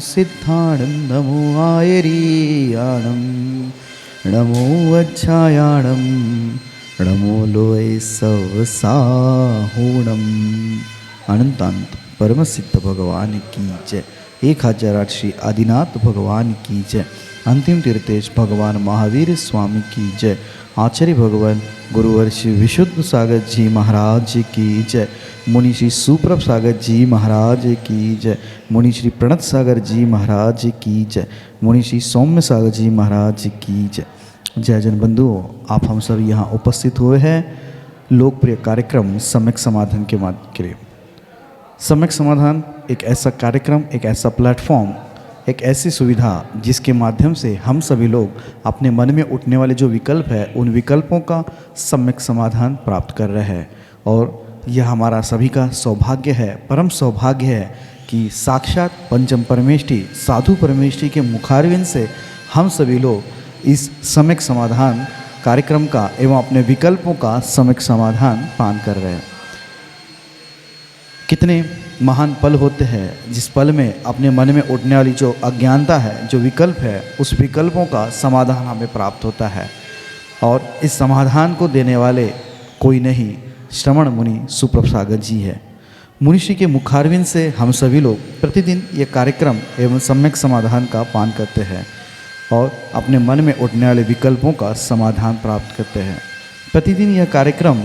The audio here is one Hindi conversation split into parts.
सिद्धाणं नमो आयरीयाणं नमो वज्रायाणं नमो लोय सवसाहुणम। अनंतानंत परम सिद्ध भगवान की जय। 1008 श्री आदिनाथ भगवान की जय। अंतिम तीर्थेश भगवान महावीर स्वामी की जय। आचार्य भगवान गुरुवर श्री विशुद्ध सागर जी महाराज की जय। मुनि श्री सुप्रभ सागर जी महाराज की जय। मुनि श्री प्रणत सागर जी महाराज की जय। मुनि श्री सौम्य सागर जी महाराज की जय। जय जन बंधुओं, आप हम सब यहाँ उपस्थित हुए हैं लोकप्रिय कार्यक्रम सम्यक समाधान के माध्यम के लिए। सम्यक समाधान एक ऐसा कार्यक्रम, एक ऐसा प्लेटफॉर्म, एक ऐसी सुविधा जिसके माध्यम से हम सभी लोग अपने मन में उठने वाले जो विकल्प है उन विकल्पों का सम्यक समाधान प्राप्त कर रहे हैं। और यह हमारा सभी का सौभाग्य है, परम सौभाग्य है कि साक्षात पंचम परमेष्ठी साधु परमेष्ठी के मुखारविंद से हम सभी लोग इस सम्यक समाधान कार्यक्रम का एवं अपने विकल्पों का सम्यक समाधान पान कर रहे हैं। कितने महान पल होते हैं जिस पल में अपने मन में उठने वाली जो अज्ञानता है, जो विकल्प है, उस विकल्पों का समाधान हमें प्राप्त होता है। और इस समाधान को देने वाले कोई नहीं, श्रवण मुनि सुप्रभ सागर जी है। मुनिषि के मुखारविंद से हम सभी लोग प्रतिदिन ये कार्यक्रम एवं सम्यक समाधान का पान करते हैं और अपने मन में उठने वाले विकल्पों का समाधान प्राप्त करते हैं। प्रतिदिन यह कार्यक्रम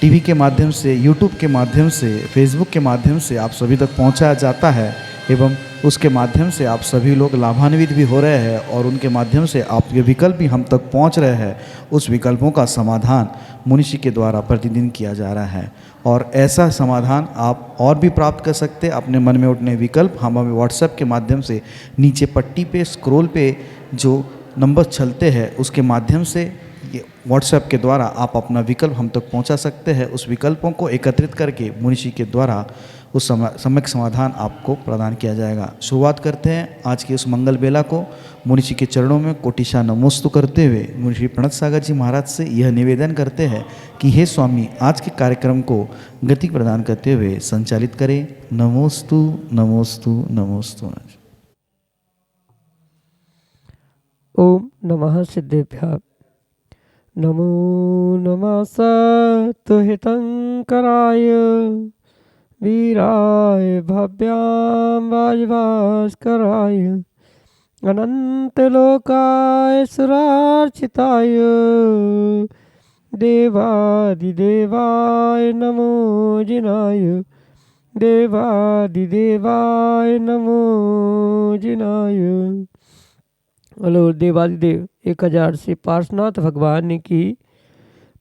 टीवी के माध्यम से, यूट्यूब के माध्यम से, फेसबुक के माध्यम से आप सभी तक पहुंचाया जाता है एवं उसके माध्यम से आप सभी लोग लाभान्वित भी हो रहे हैं और उनके माध्यम से आपके विकल्प भी हम तक पहुंच रहे हैं। उस विकल्पों का समाधान मुनिषि के द्वारा प्रतिदिन किया जा रहा है और ऐसा समाधान आप और भी प्राप्त कर सकते हैं। अपने मन में उठने विकल्प हम हमें व्हाट्सएप के माध्यम से नीचे पट्टी पे स्क्रॉल पे जो नंबर चलते हैं उसके माध्यम से ये व्हाट्सएप के द्वारा आप अपना विकल्प हम तक पहुंचा सकते हैं। उस विकल्पों को एकत्रित करके मुनिषि के द्वारा उस सम्यक समाधान आपको प्रदान किया जाएगा। शुरुआत करते हैं आज की उस मंगल बेला को मुनिषि के चरणों में कोटिशा नमोस्तु करते हुए मुनिषि प्रणत सागर जी महाराज से यह निवेदन करते हैं कि हे स्वामी, आज के कार्यक्रम को गति प्रदान करते हुए संचालित करें। नमोस्तु नमोस्तु नमोस्तु। ओम नमः सिद्धेभ्यः। नमो नमः सत्तुहितंकराय वीराय भव्यां वाजभास्कराय अनंतलोकाय सुरार्चिताय देवादिदेवाय नमो जिनाय देवादिदेवाय नमो जिनाय। बोलो देवादिदेव 1000 से पार्श्वनाथ भगवान की,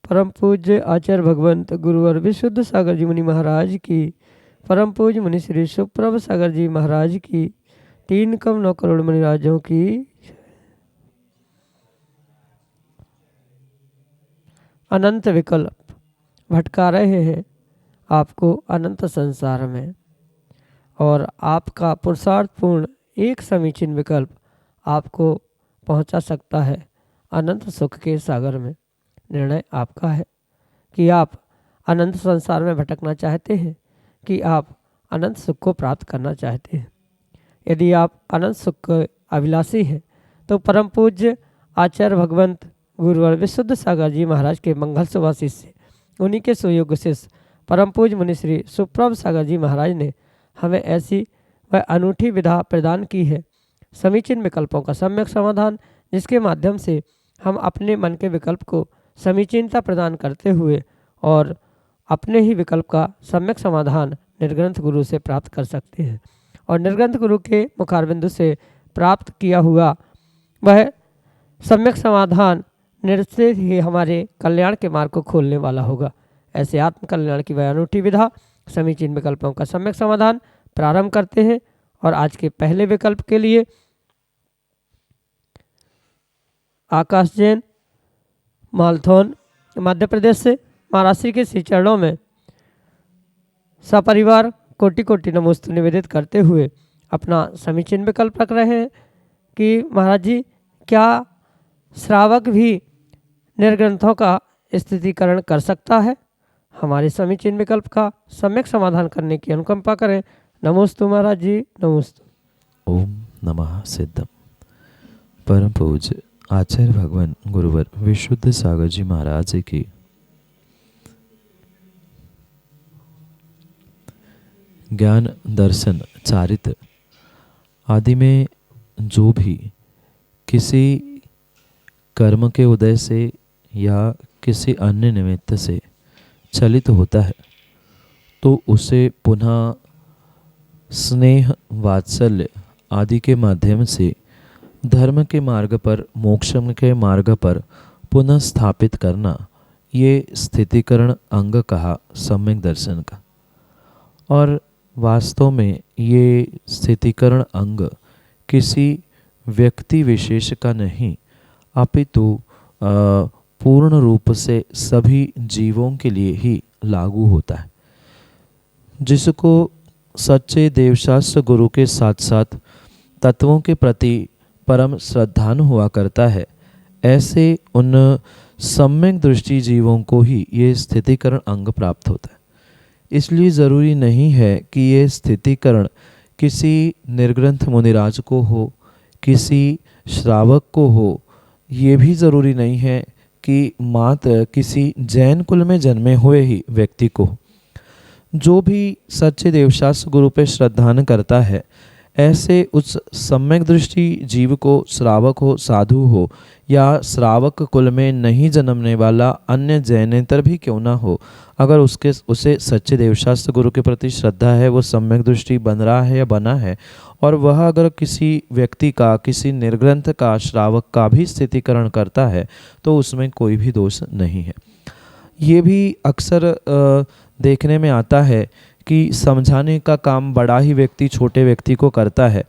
परम पूज्य आचार्य भगवंत गुरुवर विशुद्ध सागर जी मुनि महाराज की, परम पूज्य मुनि श्री सुप्रभ सागर जी महाराज की, 3 करोड़ मुनि राजों की। अनंत विकल्प भटका रहे हैं आपको अनंत संसार में और आपका पुरुषार्थपूर्ण एक समीचीन विकल्प आपको पहुंचा सकता है अनंत सुख के सागर में। निर्णय आपका है कि आप अनंत संसार में भटकना चाहते हैं कि आप अनंत सुख को प्राप्त करना चाहते हैं। यदि आप अनंत सुख के अभिलाषी हैं तो परम पूज्य आचार्य भगवंत गुरुवर विशुद्ध सागर जी महाराज के मंगल सुभाषिष से उन्हीं के सुयोग्य शिष्य परम पूज्य मुनि श्री सुप्रभ सागर जी महाराज ने हमें ऐसी वह अनूठी विधा प्रदान की है, समीचीन विकल्पों का सम्यक समाधान, जिसके माध्यम से हम अपने मन के विकल्प को समीचीनता प्रदान करते हुए और अपने ही विकल्प का सम्यक समाधान निर्ग्रंथ गुरु से प्राप्त कर सकते हैं। और निर्ग्रंथ गुरु के मुखारबिंदु से प्राप्त किया हुआ वह सम्यक समाधान निश्चित ही हमारे कल्याण के मार्ग को खोलने वाला होगा। ऐसे आत्म कल्याण की वह अनूठी विधा समीचीन विकल्पों का सम्यक समाधान प्रारंभ करते हैं। और आज के पहले विकल्प के लिए आकाश जैन मालथौन मध्य प्रदेश से महाराज श्री के श्री चरणों में सपरिवार कोटि कोटि नमोस्तु निवेदित करते हुए अपना समीचीन विकल्प रख रहे हैं कि महाराज जी, क्या श्रावक भी निर्ग्रंथों का स्थितिकरण कर सकता है? हमारे समीचीन विकल्प का सम्यक समाधान करने की अनुकंपा करें। नमोस्तु महाराज जी, नमोस्तु। ओम नमः सिद्धम। परम पूज्य आचार्य भगवान गुरुवर विशुद्ध सागर जी महाराज की ज्ञान दर्शन चारित्र आदि में जो भी किसी कर्म के उदय से या किसी अन्य निमित्त से चलित होता है तो उसे पुनः स्नेह वात्सल्य आदि के माध्यम से धर्म के मार्ग पर, मोक्ष के मार्ग पर पुनः स्थापित करना, ये स्थितिकरण अंग कहा सम्यक दर्शन का। और वास्तव में ये स्थितिकरण अंग किसी व्यक्ति विशेष का नहीं अपितु पूर्ण रूप से सभी जीवों के लिए ही लागू होता है। जिसको सच्चे देवशास्त्र गुरु के साथ साथ तत्वों के प्रति परम श्रद्धान हुआ करता है, ऐसे उन सम्यक दृष्टि जीवों को ही ये स्थितिकरण अंग प्राप्त होता है। इसलिए ज़रूरी नहीं है कि ये स्थितिकरण किसी निर्ग्रंथ मुनिराज को हो, किसी श्रावक को हो। ये भी ज़रूरी नहीं है कि मात्र किसी जैन कुल में जन्मे हुए ही व्यक्ति को। जो भी सच्चे देवशास्त्र गुरु पे श्रद्धान करता है, ऐसे उस सम्यक दृष्टि जीव को श्रावक हो, साधु हो या श्रावक कुल में नहीं जन्मने वाला अन्य जैनेतर भी क्यों ना हो, अगर उसे सच्चे देवशास्त्र गुरु के प्रति श्रद्धा है, वो सम्यक दृष्टि बन रहा है या बना है, और वह अगर किसी व्यक्ति का, किसी निर्ग्रंथ का, श्रावक का भी स्थितिकरण करता है तो उसमें कोई भी दोष नहीं है। ये भी अक्सर देखने में आता है कि समझाने का काम बड़ा ही व्यक्ति छोटे व्यक्ति को करता है।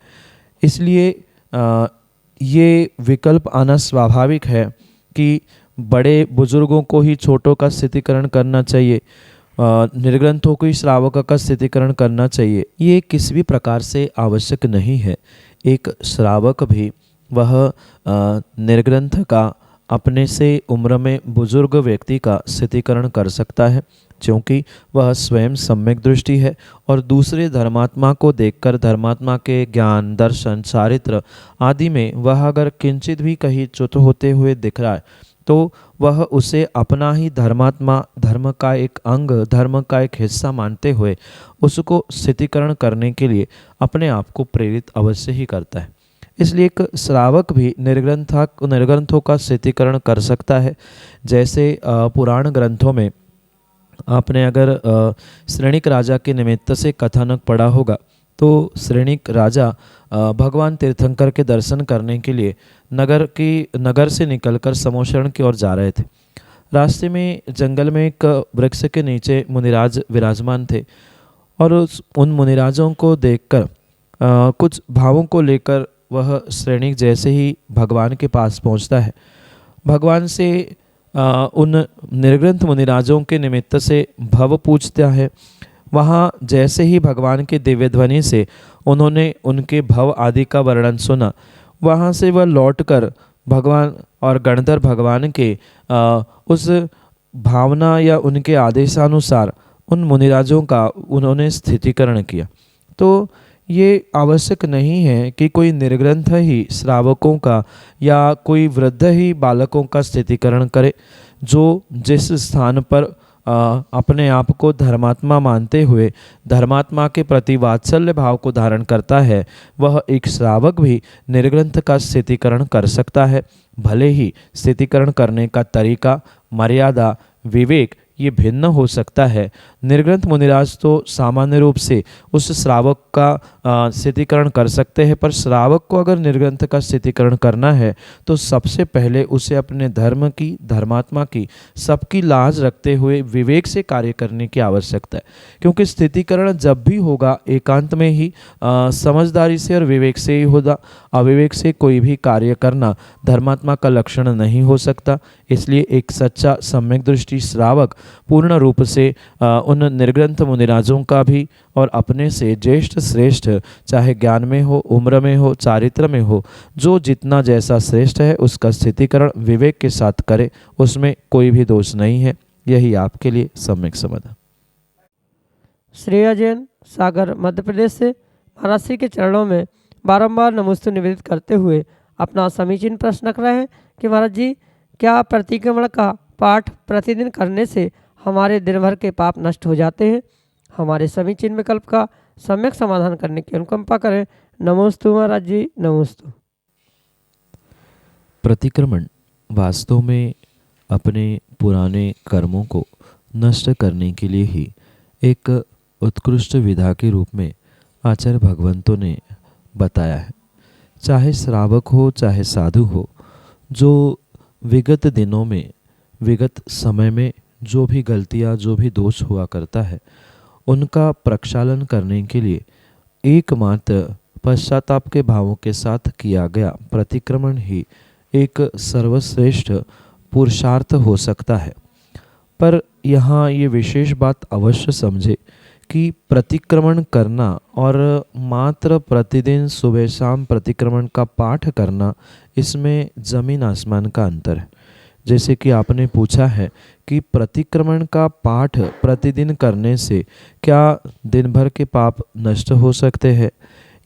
इसलिए ये विकल्प आना स्वाभाविक है कि बड़े बुजुर्गों को ही छोटों का स्थितिकरण करना चाहिए, निर्ग्रंथों को ही श्रावक का स्थितिकरण करना चाहिए। ये किसी भी प्रकार से आवश्यक नहीं है। एक श्रावक भी वह निर्ग्रंथ का, अपने से उम्र में बुजुर्ग व्यक्ति का स्थितिकरण कर सकता है, क्योंकि वह स्वयं सम्यक दृष्टि है और दूसरे धर्मात्मा को देखकर धर्मात्मा के ज्ञान, दर्शन, चारित्र आदि में वह अगर किंचित भी कहीं च्युत होते हुए दिख रहा है तो वह उसे अपना ही धर्मात्मा, धर्म का एक अंग, धर्म का एक हिस्सा मानते हुए उसको स्थितिकरण करने के लिए अपने आप को प्रेरित अवश्य ही करता है। इसलिए एक श्रावक भी निर्ग्रंथों का स्थितिकरण कर सकता है। जैसे पुराण ग्रंथों में आपने अगर श्रेणिक राजा के निमित्त से कथानक पढ़ा होगा तो श्रेणिक राजा भगवान तीर्थंकर के दर्शन करने के लिए नगर से निकलकर समोशरण की ओर जा रहे थे। रास्ते में जंगल में एक वृक्ष के नीचे मुनिराज विराजमान थे और उन मुनिराजों को देखकर कुछ भावों को लेकर वह श्रेणिक जैसे ही भगवान के पास पहुंचता है, भगवान से उन निर्ग्रंथ मुनिराजों के निमित्त से भव पूछता है। वहाँ जैसे ही भगवान के दिव्य ध्वनि से उन्होंने उनके भव आदि का वर्णन सुना, वहाँ से वह लौटकर भगवान और गणधर भगवान के उस भावना या उनके आदेशानुसार उन मुनिराजों का उन्होंने स्थितिकरण किया। तो ये आवश्यक नहीं है कि कोई निर्ग्रंथ ही श्रावकों का या कोई वृद्ध ही बालकों का स्थितिकरण करे। जो जिस स्थान पर अपने आप को धर्मात्मा मानते हुए धर्मात्मा के प्रति वात्सल्य भाव को धारण करता है, वह एक श्रावक भी निर्ग्रंथ का स्थितिकरण कर सकता है। भले ही स्थितिकरण करने का तरीका, मर्यादा, विवेक ये भिन्न हो सकता है। निर्ग्रंथ मुनिराज तो सामान्य रूप से उस श्रावक का स्थितिकरण कर सकते हैं, पर श्रावक को अगर निर्ग्रंथ का स्थितिकरण करना है तो सबसे पहले उसे अपने धर्म की, धर्मात्मा की, सबकी लाज रखते हुए विवेक से कार्य करने की आवश्यकता है। क्योंकि स्थितिकरण जब भी होगा एकांत में ही समझदारी से और विवेक से ही होगा। अविवेक से कोई भी कार्य करना धर्मात्मा का लक्षण नहीं हो सकता। इसलिए एक सच्चा सम्यक दृष्टि श्रावक पूर्ण रूप से उन निर्ग्रंथ मुनिराजों का भी और अपने से ज्येष्ठ श्रेष्ठ, चाहे ज्ञान में हो, उम्र में हो, चारित्र में हो, जो जितना जैसा श्रेष्ठ है उसका स्थितिकरण विवेक के साथ करे, उसमें कोई भी दोष नहीं है। यही आपके लिए सम्यक समाधान। श्रेया जैन, सागर, मध्य प्रदेश से महाराज श्री के चरणों में बारंबार नमोस्तु निवेदित करते हुए अपना समीचीन प्रश्न रख रहे हैं कि महाराज जी, क्या प्रतिक्रमण का पाठ प्रतिदिन करने से हमारे दिन भर के पाप नष्ट हो जाते हैं? हमारे समीचीन विकल्प का सम्यक समाधान करने की अनुकंपा करें। नमोस्तु महाराज जी, नमोस्तु। प्रतिक्रमण वास्तव में अपने पुराने कर्मों को नष्ट करने के लिए ही एक उत्कृष्ट विधा के रूप में आचार्य भगवंतों ने बताया है। चाहे श्रावक हो चाहे साधु हो, जो विगत दिनों में विगत समय में जो भी गलतियाँ जो भी दोष हुआ करता है, उनका प्रक्षालन करने के लिए एकमात्र पश्चाताप के भावों के साथ किया गया प्रतिक्रमण ही एक सर्वश्रेष्ठ पुरुषार्थ हो सकता है। पर यहाँ ये विशेष बात अवश्य समझे कि प्रतिक्रमण करना और मात्र प्रतिदिन सुबह शाम प्रतिक्रमण का पाठ करना, इसमें ज़मीन आसमान का अंतर है। जैसे कि आपने पूछा है कि प्रतिक्रमण का पाठ प्रतिदिन करने से क्या दिन भर के पाप नष्ट हो सकते हैं,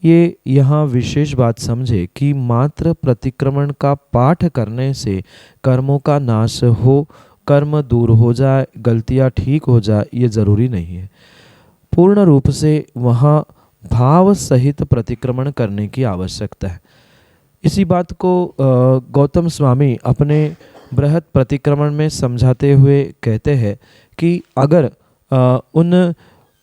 ये यहाँ विशेष बात समझे कि मात्र प्रतिक्रमण का पाठ करने से कर्मों का नाश हो, कर्म दूर हो जाए, गलतियाँ ठीक हो जाए, ये ज़रूरी नहीं है। पूर्ण रूप से वहाँ भाव सहित प्रतिक्रमण करने की आवश्यकता है। इसी बात को गौतम स्वामी अपने बृहत प्रतिक्रमण में समझाते हुए कहते हैं कि अगर उन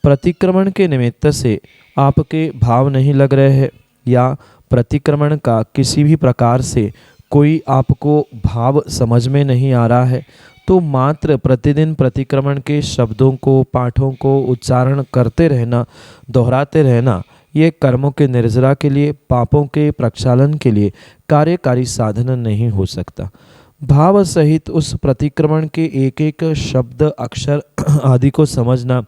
प्रतिक्रमण के निमित्त से आपके भाव नहीं लग रहे हैं या प्रतिक्रमण का किसी भी प्रकार से कोई आपको भाव समझ में नहीं आ रहा है, तो मात्र प्रतिदिन प्रतिक्रमण के शब्दों को, पाठों को उच्चारण करते रहना, दोहराते रहना, ये कर्मों के निर्जरा के लिए, पापों के प्रक्षालन के लिए कार्यकारी साधन नहीं हो सकता। भाव सहित उस प्रतिक्रमण के एक एक शब्द, अक्षर आदि को समझना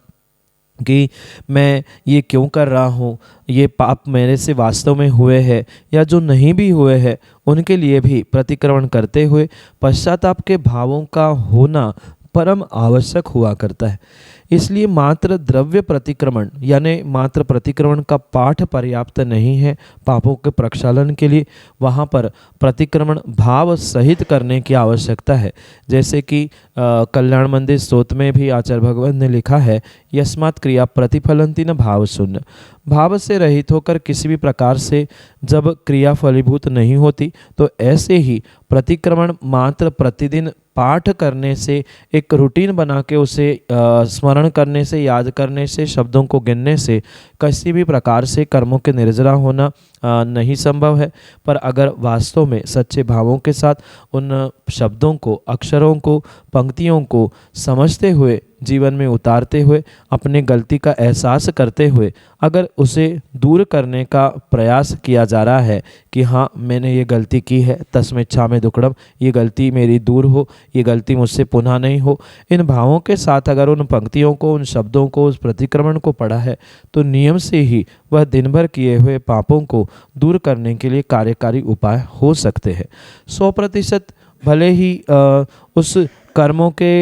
कि मैं ये क्यों कर रहा हूँ, ये पाप मेरे से वास्तव में हुए हैं या जो नहीं भी हुए हैं, उनके लिए भी प्रतिक्रमण करते हुए पश्चाताप के भावों का होना परम आवश्यक हुआ करता है। इसलिए मात्र द्रव्य प्रतिक्रमण यानी मात्र प्रतिक्रमण का पाठ पर्याप्त नहीं है पापों के प्रक्षालन के लिए। वहाँ पर प्रतिक्रमण भाव सहित करने की आवश्यकता है। जैसे कि कल्याण मंदिर स्तोत्र में भी आचार्य भगवत ने लिखा है, यस्मात् क्रिया प्रतिफलंती न भाव शून्य। भाव से रहित होकर किसी भी प्रकार से जब क्रिया फलीभूत नहीं होती, तो ऐसे ही प्रतिक्रमण मात्र प्रतिदिन पाठ करने से, एक रूटीन बना के उसे स्मरण करने से, याद करने से, शब्दों को गिनने से किसी भी प्रकार से कर्मों के निर्जरा होना नहीं संभव है। पर अगर वास्तव में सच्चे भावों के साथ उन शब्दों को, अक्षरों को, पंक्तियों को समझते हुए, जीवन में उतारते हुए, अपने गलती का एहसास करते हुए अगर उसे दूर करने का प्रयास किया जा रहा है कि हाँ मैंने ये गलती की है, तस्मिच्छामि दुक्कडम, ये गलती मेरी दूर हो, ये गलती मुझसे पुनः नहीं हो, इन भावों के साथ अगर उन पंक्तियों को, उन शब्दों को, उस प्रतिक्रमण को पढ़ा है, तो नियम से ही वह दिन भर किए हुए पापों को दूर करने के लिए कार्यकारी उपाय हो सकते हैं। 100% भले ही उस कर्मों के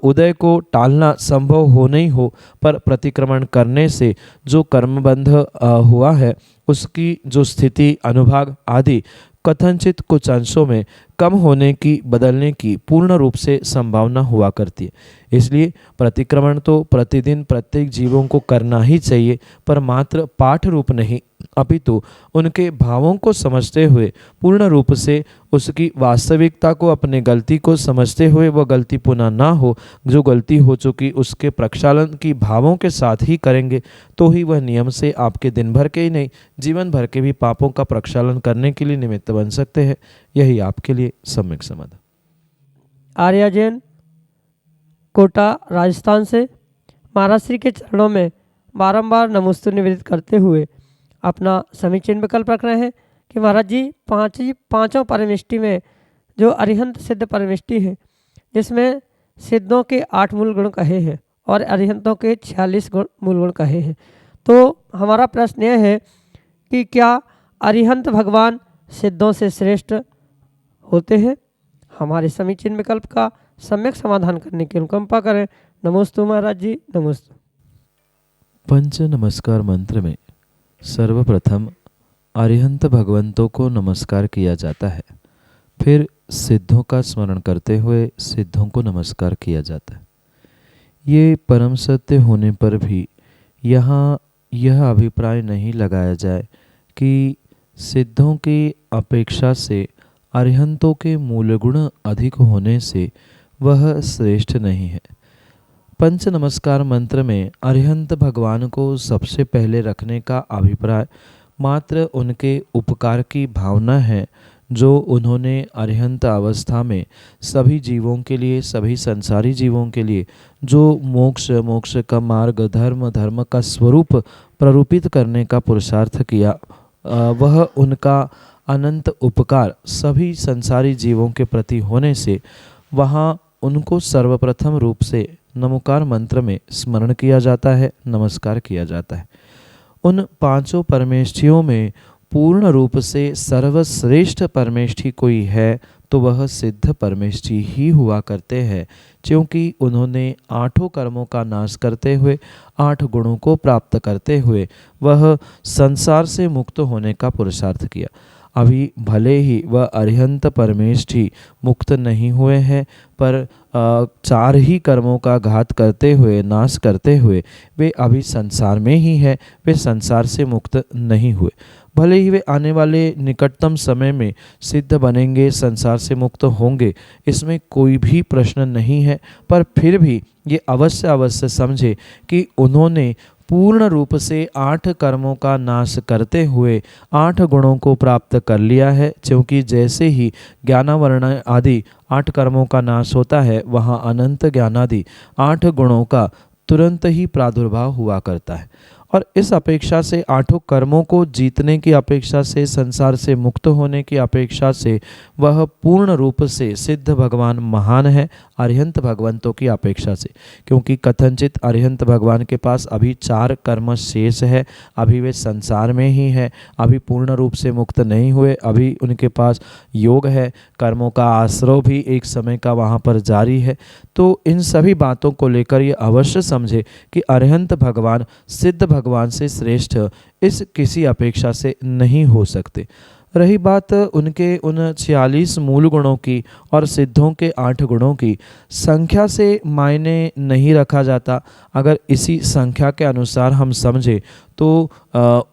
उदय को टालना संभव हो नहीं हो, पर प्रतिक्रमण करने से जो कर्मबंध हुआ है, उसकी जो स्थिति, अनुभाग आदि कथनचित कुछ अंशों में कम होने की, बदलने की पूर्ण रूप से संभावना हुआ करती है। इसलिए प्रतिक्रमण तो प्रतिदिन प्रत्येक जीवों को करना ही चाहिए, पर मात्र पाठ रूप नहीं, अपितु उनके भावों को समझते हुए, पूर्ण रूप से उसकी वास्तविकता को, अपने गलती को समझते हुए वह गलती पुनः ना हो। जो गलती हो चुकी उसके प्रक्षालन की भावों के साथ ही करेंगे, तो ही वह नियम से आपके दिन भर के ही नहीं, जीवन भर के भी पापों का प्रक्षालन करने के लिए निमित्त बन सकते हैं। यही आपके लिए सम्यक समाधान। आर्या जैन, कोटा, राजस्थान से महाराज श्री के चरणों में बारंबार नमोस्तु निवेदित करते हुए अपना समीचीन विकल्प रख रहे हैं कि महाराज जी पांचों परमिष्टि में जो अरिहंत सिद्ध परमिष्टि है, जिसमें सिद्धों के 8 मूल गुण कहे हैं और अरिहंतों के 46 मूल गुण कहे हैं, तो हमारा प्रश्न यह है कि क्या अरिहंत भगवान सिद्धों से श्रेष्ठ होते हैं? हमारे समीचीन विकल्प का सम्यक समाधान करने की अनुकंपा करें। नमोस्तु महाराज जी, नमोस्तु। पंच नमस्कार मंत्र में सर्वप्रथम अरिहंत भगवंतों को नमस्कार किया जाता है। फिर सिद्धों का स्मरण करते हुए सिद्धों को नमस्कार किया जाता है। ये परम सत्य होने पर भी यहाँ यह अभिप्राय नहीं लगाया जाए कि सिद्धों की अपेक्षा से अरिहंतों के मूल गुण अधिक होने से वह श्रेष्ठ नहीं है। पंच नमस्कार मंत्र में अरिहंत भगवान को सबसे पहले रखने का अभिप्राय मात्र उनके उपकार की भावना है जो उन्होंने अरिहंत अवस्था में सभी जीवों के लिए, सभी संसारी जीवों के लिए जो मोक्ष का मार्ग, धर्म का स्वरूप प्ररूपित करने का पुरुषार्थ किया, वह उनका अनंत उपकार सभी संसारी जीवों के प्रति होने से वहाँ उनको सर्वप्रथम रूप से नमोकार मंत्र में स्मरण किया जाता है, नमस्कार किया जाता है। उन पांचों परमेष्ठियों में पूर्ण रूप से सर्वश्रेष्ठ परमेष्ठी कोई है तो वह सिद्ध परमेष्ठी ही हुआ करते हैं, क्योंकि उन्होंने आठों कर्मों का नाश करते हुए 8 गुणों को प्राप्त करते हुए वह संसार से मुक्त होने का पुरुषार्थ किया। अभी भले ही वह अरिहंत परमेष्ठी मुक्त नहीं हुए हैं, पर 4 ही कर्मों का घात करते हुए, नाश करते हुए वे अभी संसार में ही है, वे संसार से मुक्त नहीं हुए। भले ही वे आने वाले निकटतम समय में सिद्ध बनेंगे, संसार से मुक्त होंगे, इसमें कोई भी प्रश्न नहीं है, पर फिर भी ये अवश्य समझे कि उन्होंने पूर्ण रूप से 8 कर्मों का नाश करते हुए 8 गुणों को प्राप्त कर लिया है, क्योंकि जैसे ही ज्ञानावरण आदि 8 कर्मों का नाश होता है, वहाँ अनंत ज्ञानादि 8 गुणों का तुरंत ही प्रादुर्भाव हुआ करता है। और इस अपेक्षा से 8 कर्मों को जीतने की अपेक्षा से, संसार से मुक्त होने की अपेक्षा से वह पूर्ण रूप से सिद्ध भगवान महान है अरिहंत भगवंतों की अपेक्षा से, क्योंकि कथनचित अरिहंत भगवान के पास अभी 4 कर्म शेष है, अभी वे संसार में ही है, अभी पूर्ण रूप से मुक्त नहीं हुए, अभी उनके पास योग है, कर्मों का आश्रय भी एक समय का वहाँ पर जारी है। तो इन सभी बातों को लेकर ये अवश्य समझे कि अरिहंत भगवान सिद्ध भगवान से श्रेष्ठ इस किसी अपेक्षा से नहीं हो सकते। रही बात उनके उन 46 मूल गुणों की और सिद्धों के 8 गुणों की, संख्या से मायने नहीं रखा जाता। अगर इसी संख्या के अनुसार हम समझे तो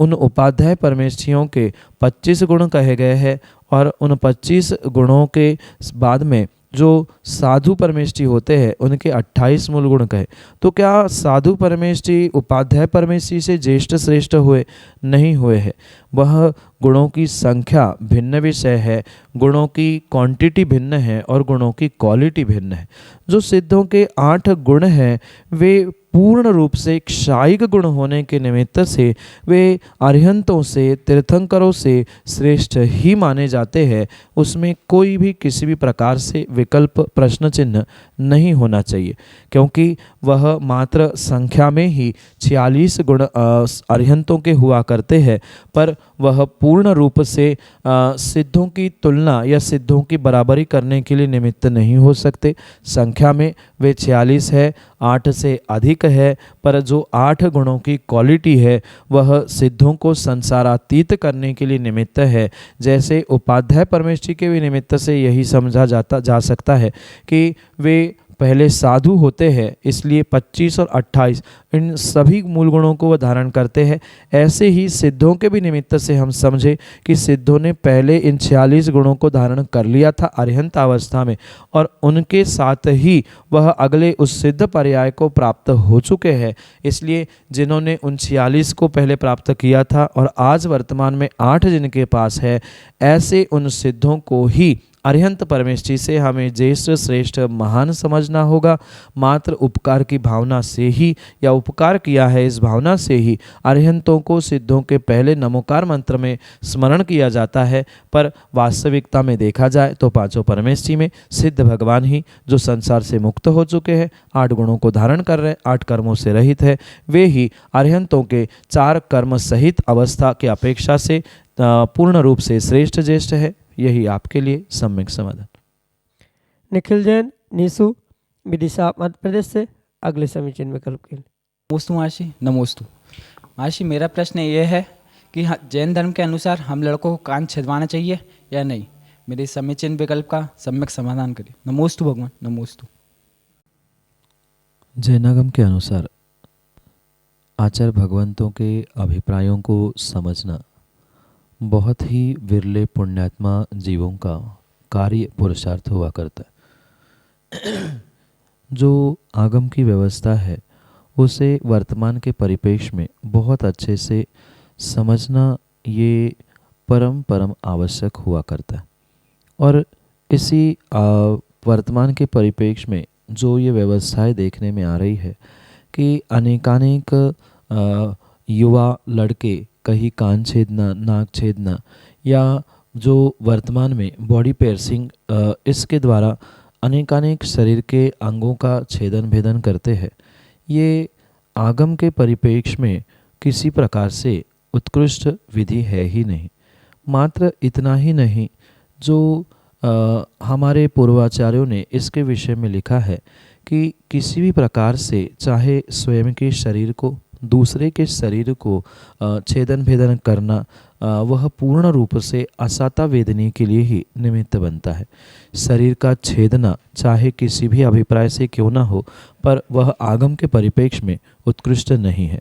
उन उपाध्याय परमेष्ठियों के 25 गुण कहे गए हैं और उन 25 गुणों के बाद में जो साधु परमेष्ठी होते हैं उनके 28 मूल गुण कहे। तो क्या साधु परमेष्ठी उपाध्याय परमेष्ठी से ज्येष्ठ श्रेष्ठ हुए? नहीं हुए हैं। वह गुणों की संख्या भिन्न विषय है, गुणों की क्वांटिटी भिन्न है और गुणों की क्वालिटी भिन्न है। जो सिद्धों के 8 गुण हैं वे पूर्ण रूप से क्षायिक गुण होने के निमित्त से वे अरिहंतों से, तीर्थंकरों से श्रेष्ठ ही माने जाते हैं। उसमें कोई भी किसी भी प्रकार से विकल्प, प्रश्न चिन्ह नहीं होना चाहिए, क्योंकि वह मात्र संख्या में ही 46 गुण अरिहंतों के हुआ करते हैं, पर वह पूर्ण रूप से सिद्धों की तुलना या सिद्धों की बराबरी करने के लिए निमित्त नहीं हो सकते। संख्या में वे 46 है, 8 से अधिक है, पर जो 8 गुणों की क्वालिटी है वह सिद्धों को संसारातीत करने के लिए निमित्त है। जैसे उपाध्याय परमेष्ठी के भी निमित्त से यही समझा जा सकता है कि वे पहले साधु होते हैं, इसलिए 25 और 28 इन सभी मूल गुणों को वह धारण करते हैं। ऐसे ही सिद्धों के भी निमित्त से हम समझे कि सिद्धों ने पहले इन 46 गुणों को धारण कर लिया था अरिहंत अवस्था में, और उनके साथ ही वह अगले उस सिद्ध पर्याय को प्राप्त हो चुके हैं। इसलिए जिन्होंने उन 46 को पहले प्राप्त किया था और आज वर्तमान में 8 जिनके पास है, ऐसे उन सिद्धों को ही अरिहंत परमेष्ठी से हमें ज्येष्ठ श्रेष्ठ महान समझना होगा। मात्र उपकार की भावना से ही, या उपकार किया है इस भावना से ही अरिहंतों को सिद्धों के पहले नमोकार मंत्र में स्मरण किया जाता है। पर वास्तविकता में देखा जाए तो पांचों परमेष्ठी में सिद्ध भगवान ही जो संसार से मुक्त हो चुके हैं, 8 गुणों को धारण कर रहे, 8 कर्मों से रहित है, वे ही अरिहंतों के 4 कर्म सहित अवस्था की अपेक्षा से पूर्ण रूप से श्रेष्ठ ज्येष्ठ है। यही आपके लिए सम्यक समाधान। निखिल जैन, नीसू, विदिशा, मध्य प्रदेश से अगले समीचीन विकल्प के लिए। नमोस्तु महर्षि। नमोस्तु महर्षि, मेरा प्रश्न ये है कि जैन धर्म के अनुसार हम लड़कों को कान छिदवाना चाहिए या नहीं। मेरे समीचीन विकल्प का सम्यक समाधान करिए। नमोस्तु भगवान, नमोस्तु। जैनागम के अनुसार आचार्य भगवंतों के अभिप्रायों को समझना बहुत ही विरले पुण्यात्मा जीवों का कार्य पुरुषार्थ हुआ करता है। जो आगम की व्यवस्था है उसे वर्तमान के परिपेक्ष में बहुत अच्छे से समझना ये परम आवश्यक हुआ करता है। और इसी वर्तमान के परिपेक्ष में जो ये व्यवस्थाएं देखने में आ रही है कि अनेकानेक युवा लड़के कहीं कान छेदना, नाक छेदना या जो वर्तमान में बॉडी पियर्सिंग, इसके द्वारा अनेकानेक शरीर के अंगों का छेदन भेदन करते हैं। ये आगम के परिपेक्ष में किसी प्रकार से उत्कृष्ट विधि है ही नहीं। मात्र इतना ही नहीं, जो हमारे पूर्वाचार्यों ने इसके विषय में लिखा है कि किसी भी प्रकार से चाहे स्वयं के शरीर को, दूसरे के शरीर को छेदन भेदन करना वह पूर्ण रूप से असाता वेदनी के लिए ही निमित्त बनता है। शरीर का छेदना चाहे किसी भी अभिप्राय से क्यों ना हो, पर वह आगम के परिपेक्ष में उत्कृष्ट नहीं है।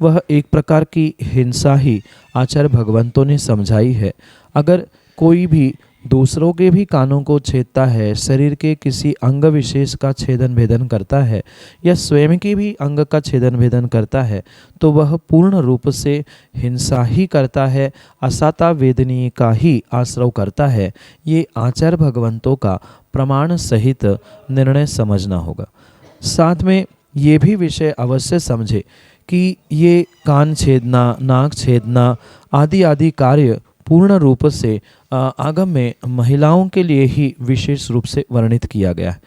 वह एक प्रकार की हिंसा ही आचार्य भगवंतों ने समझाई है। अगर कोई भी दूसरों के भी कानों को छेदता है, शरीर के किसी अंग विशेष का छेदन भेदन करता है या स्वयं की भी अंग का छेदन भेदन करता है, तो वह पूर्ण रूप से हिंसा ही करता है, असाता वेदनीय का ही आश्रव करता है। ये आचार्य भगवंतों का प्रमाण सहित निर्णय समझना होगा। साथ में ये भी विषय अवश्य समझे कि ये कान छेदना, नाक छेदना आदि आदि कार्य पूर्ण रूप से आगम में महिलाओं के लिए ही विशेष रूप से वर्णित किया गया है।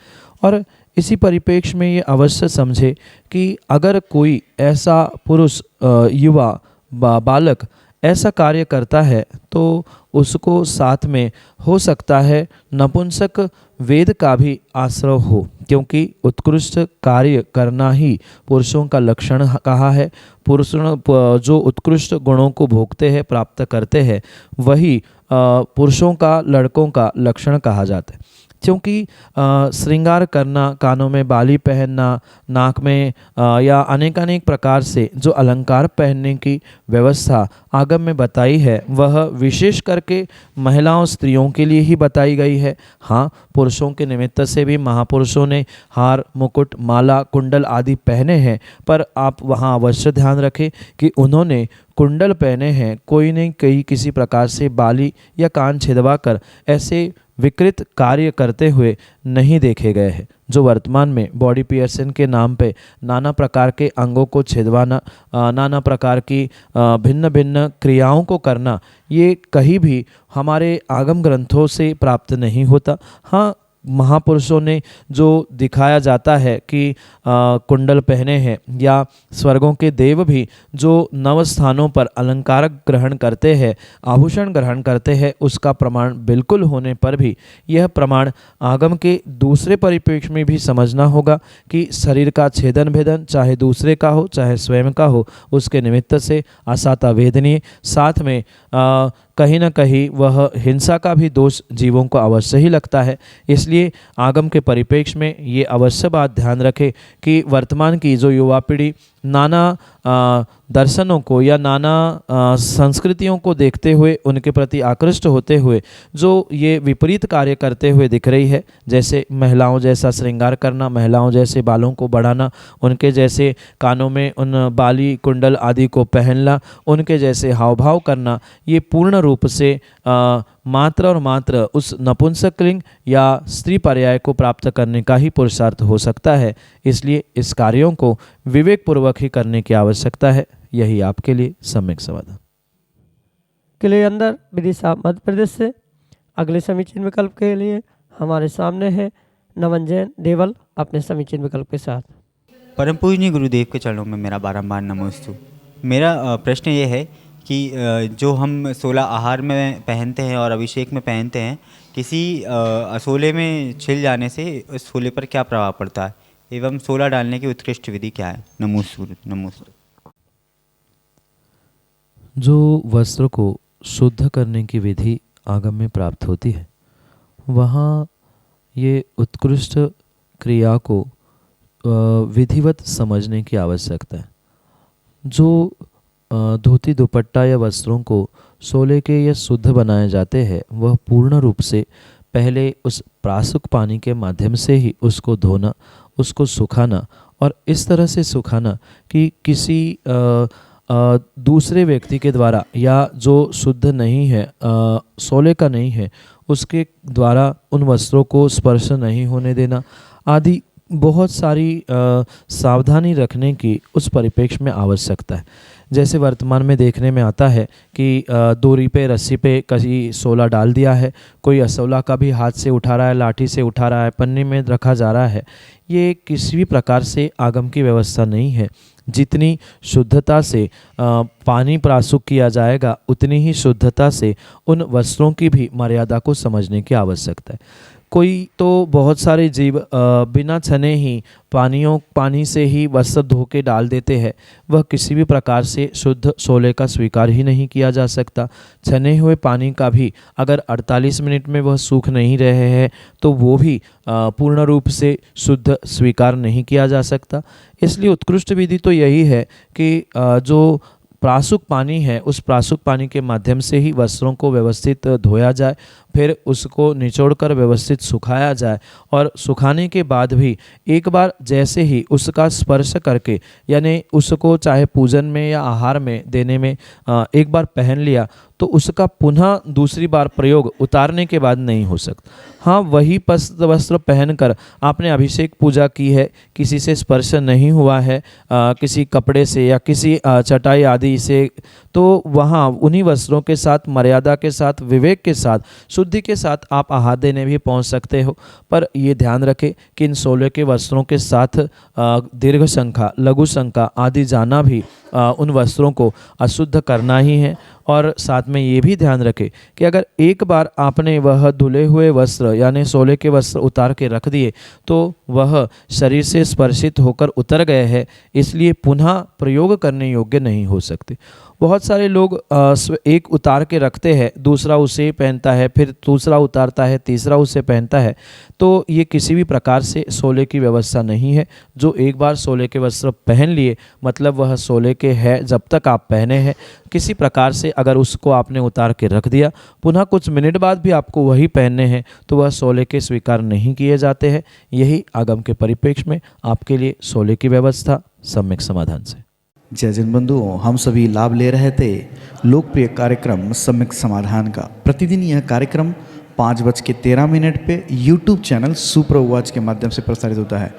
और इसी परिप्रेक्ष्य में ये अवश्य समझे कि अगर कोई ऐसा पुरुष, युवा, बालक ऐसा कार्य करता है तो उसको साथ में हो सकता है नपुंसक वेद का भी आश्रय हो, क्योंकि उत्कृष्ट कार्य करना ही पुरुषों का लक्षण कहा है। पुरुषों जो उत्कृष्ट गुणों को भोगते हैं, प्राप्त करते हैं, वही पुरुषों का, लड़कों का लक्षण कहा जाता है। क्योंकि श्रृंगार करना, कानों में बाली पहनना, नाक में या अनेक प्रकार से जो अलंकार पहनने की व्यवस्था आगम में बताई है, वह विशेष करके महिलाओं, स्त्रियों के लिए ही बताई गई है। हाँ, पुरुषों के निमित्त से भी महापुरुषों ने हार, मुकुट, माला, कुंडल आदि पहने हैं, पर आप वहाँ अवश्य ध्यान रखें कि उन्होंने कुंडल पहने हैं, कोई नहीं कहीं किसी प्रकार से बाली या कान छिदवा कर ऐसे विकृत कार्य करते हुए नहीं देखे गए हैं। जो वर्तमान में बॉडी पियर्सिंग के नाम पे नाना प्रकार के अंगों को छिदवाना, नाना प्रकार की भिन्न भिन्न क्रियाओं को करना, ये कहीं भी हमारे आगम ग्रंथों से प्राप्त नहीं होता। हाँ, महापुरुषों ने जो दिखाया जाता है कि कुंडल पहने हैं, या स्वर्गों के देव भी जो नव स्थानों पर अलंकार ग्रहण करते हैं, आभूषण ग्रहण करते हैं, उसका प्रमाण बिल्कुल होने पर भी यह प्रमाण आगम के दूसरे परिप्रेक्ष्य में भी समझना होगा कि शरीर का छेदन भेदन चाहे दूसरे का हो चाहे स्वयं का हो, उसके निमित्त से असाता वेदनीय, साथ में कहीं न कहीं वह हिंसा का भी दोष जीवों को अवश्य ही लगता है। इसलिए आगम के परिप्रेक्ष्य में ये अवश्य बात ध्यान रखें कि वर्तमान की जो युवा पीढ़ी नाना दर्शनों को या नाना संस्कृतियों को देखते हुए उनके प्रति आकृष्ट होते हुए जो ये विपरीत कार्य करते हुए दिख रही है, जैसे महिलाओं जैसा श्रृंगार करना, महिलाओं जैसे बालों को बढ़ाना, उनके जैसे कानों में उन बाली कुंडल आदि को पहनना, उनके जैसे हाव भाव करना, ये पूर्ण रूप से मात्र और मात्र उस नपुंसकलिंग या स्त्री पर्याय को प्राप्त करने का ही पुरुषार्थ हो सकता है। इसलिए इस कार्यों को विवेक पूर्वक ही करने की आवश्यकता है। यही आपके लिए सम्यक समाधान। किले अंदर विदिशा मध्य प्रदेश से अगले समीचीन विकल्प के लिए हमारे सामने है नवन जैन देवल अपने समीचीन विकल्प के साथ। परम पूजनीय गुरुदेव के चरणों में मेरा बारंबार नमोस्तु। मेरा प्रश्न ये है कि जो हम 16 आहार में पहनते हैं और अभिषेक में पहनते हैं, किसी असोले में छिल जाने से उस सोले पर क्या प्रभाव पड़ता है एवं 16 डालने की उत्कृष्ट विधि क्या है? नमोस्तु। नमोस्तु। जो वस्त्र को शुद्ध करने की विधि आगम में प्राप्त होती है, वहाँ ये उत्कृष्ट क्रिया को विधिवत समझने की आवश्यकता है। जो धोती दुपट्टा या वस्त्रों को सोले के या शुद्ध बनाए जाते हैं, वह पूर्ण रूप से पहले उस प्रासुक पानी के माध्यम से ही उसको धोना, उसको सुखाना और इस तरह से सुखाना कि किसी दूसरे व्यक्ति के द्वारा या जो शुद्ध नहीं है, सोले का नहीं है, उसके द्वारा उन वस्त्रों को स्पर्श नहीं होने देना आदि बहुत सारी सावधानी रखने की उस परिप्रेक्ष्य में आवश्यकता है। जैसे वर्तमान में देखने में आता है कि डोरी पे रस्सी पे कहीं सोला डाल दिया है, कोई असोला का भी हाथ से उठा रहा है, लाठी से उठा रहा है, पन्नी में रखा जा रहा है। ये किसी भी प्रकार से आगम की व्यवस्था नहीं है। जितनी शुद्धता से पानी प्रासुक किया जाएगा, उतनी ही शुद्धता से उन वस्त्रों की भी मर्यादा को समझने की आवश्यकता है। कोई तो बहुत सारे जीव बिना छने ही पानी से ही वस्त्र धो के डाल देते हैं। वह किसी भी प्रकार से शुद्ध सोले का स्वीकार ही नहीं किया जा सकता। छने हुए पानी का भी अगर 48 मिनट में वह सूख नहीं रहे हैं तो वो भी पूर्ण रूप से शुद्ध स्वीकार नहीं किया जा सकता। इसलिए उत्कृष्ट विधि तो यही है कि जो प्रासुक पानी है, उस प्रासुक पानी के माध्यम से ही वस्त्रों को व्यवस्थित धोया जाए, फिर उसको निचोड़कर व्यवस्थित सुखाया जाए और सुखाने के बाद भी एक बार जैसे ही उसका स्पर्श करके, यानी उसको चाहे पूजन में या आहार में देने में एक बार पहन लिया तो उसका पुनः दूसरी बार प्रयोग उतारने के बाद नहीं हो सकता। हाँ, वही वस्त्र पहनकर आपने अभिषेक पूजा की है, किसी से स्पर्श नहीं हुआ है, किसी कपड़े से या किसी चटाई आदि से, तो वहाँ उन्हीं वस्त्रों के साथ मर्यादा के साथ विवेक के साथ शुद्धि के साथ आप आहार देने भी पहुँच सकते हो। पर ये ध्यान रखें कि इन सोले के वस्त्रों के साथ दीर्घ शंखा, लघु शंखा आदि जाना भी उन वस्त्रों को अशुद्ध करना ही है। और साथ में ये भी ध्यान रखें कि अगर एक बार आपने वह धुले हुए वस्त्र यानी सोले के वस्त्र उतार के रख दिए तो वह शरीर से स्पर्शित होकर उतर गए हैं, इसलिए पुनः प्रयोग करने योग्य नहीं हो सकते। बहुत सारे लोग एक उतार के रखते हैं, दूसरा उसे पहनता है, फिर दूसरा उतारता है, तीसरा उसे पहनता है, तो ये किसी भी प्रकार से सोले की व्यवस्था नहीं है। जो एक बार सोले के वस्त्र पहन लिए मतलब वह सोले के है जब तक आप पहने हैं। किसी प्रकार से अगर उसको आपने उतार के रख दिया, पुनः कुछ मिनट बाद भी आपको वही पहनने हैं, तो वह सोले के स्वीकार नहीं किए जाते हैं। यही आगम के परिप्रेक्ष्य में आपके लिए सोले की व्यवस्था सम्यक समाधान से। जय जन बंधुओं, हम सभी लाभ ले रहे थे लोकप्रिय कार्यक्रम सम्यक समाधान का। प्रतिदिन यह कार्यक्रम 5:13 पे यूट्यूब चैनल सुप्रभ उवाच के माध्यम से प्रसारित होता है।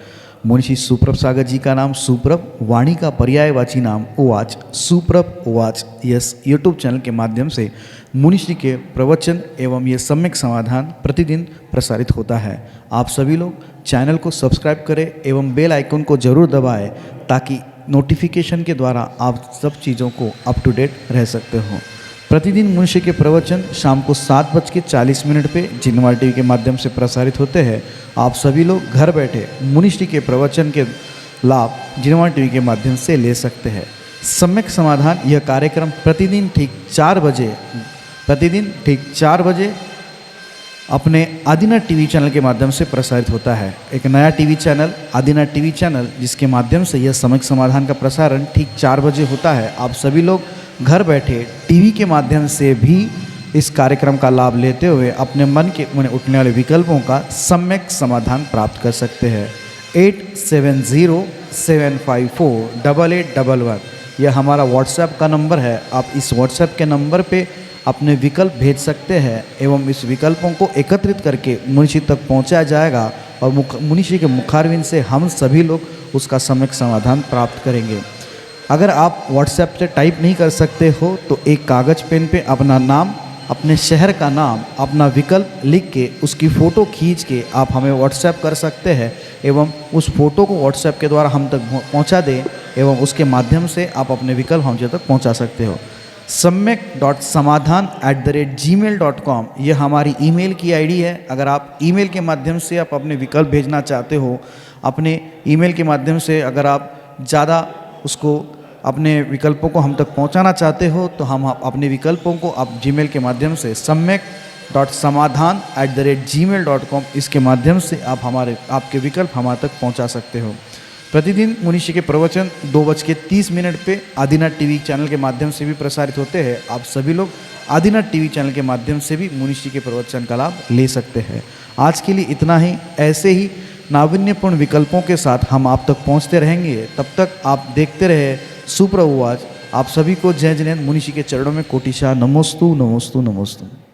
मुनिषी सुप्रभ सागर जी का नाम सुप्रभ, वाणी का पर्यायवाची नाम उवाच, सुप्रभ उवाच। यस यूट्यूब चैनल के माध्यम से मुनिषी के प्रवचन एवं ये सम्यक समाधान प्रतिदिन प्रसारित होता है। आप सभी लोग चैनल को सब्सक्राइब करें एवं बेल आइकन को जरूर दबाएं ताकि नोटिफिकेशन के द्वारा आप सब चीज़ों को अप टू डेट रह सकते हो। प्रतिदिन मुनिषी के प्रवचन शाम को 7:40 पे जिनवार टीवी के माध्यम से प्रसारित होते हैं। आप सभी लोग घर बैठे मुनिषी के प्रवचन के लाभ जिनवार टीवी के माध्यम से ले सकते हैं। सम्यक समाधान यह कार्यक्रम प्रतिदिन ठीक 4 बजे अपने आदिना टीवी चैनल के माध्यम से प्रसारित होता है। एक नया टीवी चैनल आदिना टीवी चैनल, जिसके माध्यम से यह सम्यक समाधान का प्रसारण ठीक 4 बजे होता है। आप सभी लोग घर बैठे टीवी के माध्यम से भी इस कार्यक्रम का लाभ लेते हुए अपने मन के उठने वाले विकल्पों का सम्यक समाधान प्राप्त कर सकते हैं। 8707548811 यह हमारा व्हाट्सएप का नंबर है। आप इस व्हाट्सएप के नंबर पे अपने विकल्प भेज सकते हैं एवं इस विकल्पों को एकत्रित करके मुनिषी तक पहुंचाया जाएगा और मुनिषी के मुखारविंद से हम सभी लोग उसका सम्यक समाधान प्राप्त करेंगे। अगर आप व्हाट्सएप से टाइप नहीं कर सकते हो तो एक कागज़ पेन पे अपना नाम, अपने शहर का नाम, अपना विकल्प लिख के उसकी फ़ोटो खींच के आप हमें व्हाट्सएप कर सकते हैं एवं उस फ़ोटो को व्हाट्सएप के द्वारा हम तक पहुंचा दें एवं उसके माध्यम से आप अपने विकल्प हम तक पहुंचा सकते हो। सम्यक.समाधान@gmail.com ये हमारी ईमेल की आईडी है। अगर आप ईमेल के माध्यम से आप अपने विकल्प भेजना चाहते हो, अपने ईमेल के माध्यम से अगर आप ज़्यादा उसको अपने विकल्पों को हम तक पहुंचाना चाहते हो तो हम अपने विकल्पों को आप जीमेल के माध्यम से samyak.samadhan@gmail.com इसके माध्यम से आप आपके विकल्प हमारे तक पहुंचा सकते हो। प्रतिदिन मुनीषी के प्रवचन 2:30 पे आदिनाथ टीवी चैनल के माध्यम से भी प्रसारित होते हैं। आप सभी लोग आदिनाथ टीवी चैनल के माध्यम से भी मुनीषी के प्रवचन का लाभ ले सकते हैं। आज के लिए इतना ही। ऐसे ही नाविन्यपूर्ण विकल्पों के साथ हम आप तक पहुंचते रहेंगे। तब तक आप देखते रहे सुप्रभुवाच। आप सभी को जय जिनेंद्र मुनीषी के चरणों में कोटिशा नमोस्तु नमोस्तु नमोस्तु।